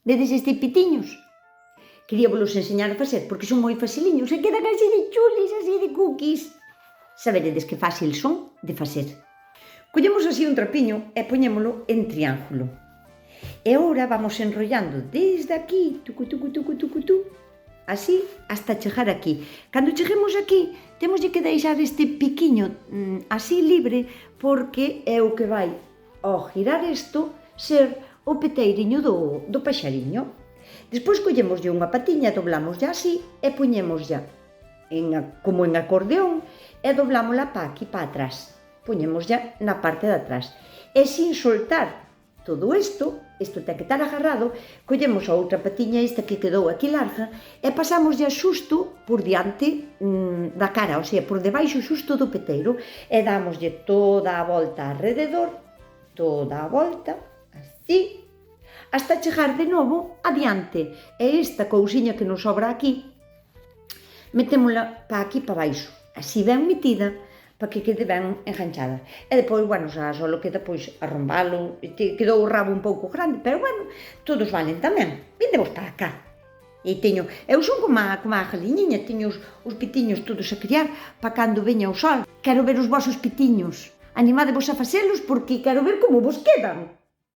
Vedes estes pitiños? Quería vos enseñar a facer, porque son moi faciliños e quedan así de chulis, así de cookies. Saberedes que fácil son de facer. Collemos así un trapiño e poñémolo en triángulo. E agora vamos enrollando desde aquí, tucu, tucu, tucu, tucu, tucu, así, hasta chegar aquí. Cando cheguemos aquí, temos que deixar este piquiño así libre, porque é o que vai, ao girar isto, ser o peteiriño do paxariño. Despois collemoslle unha patiña, doblámoslla así e poñémoslla como en acordeón e doblámosla para aquí, para atrás. Poñémoslla na parte de atrás. E sin soltar todo isto ten que estar agarrado, collemos a outra patiña esta que quedou aquí larga e pasámoslla xusto por diante da cara, o sea, por debaixo xusto do peteiro e dámoslle toda a volta alrededor, toda a volta, así, hasta chegar de novo adiante. E esta cousiña que nos sobra aquí, metémola para aquí, para baixo, así ben metida, para que quede ben enganchada. E depois, bueno, xa só queda pois arrombalo, quedou o rabo un pouco grande, pero bueno, todos valen tamén. Vindemos para acá. E eu son como a galiñiña, teño os pitiños todos a criar para cando veña o sol. Quero ver os vosos pitiños. Animadevos a facelos porque quero ver como vos quedan.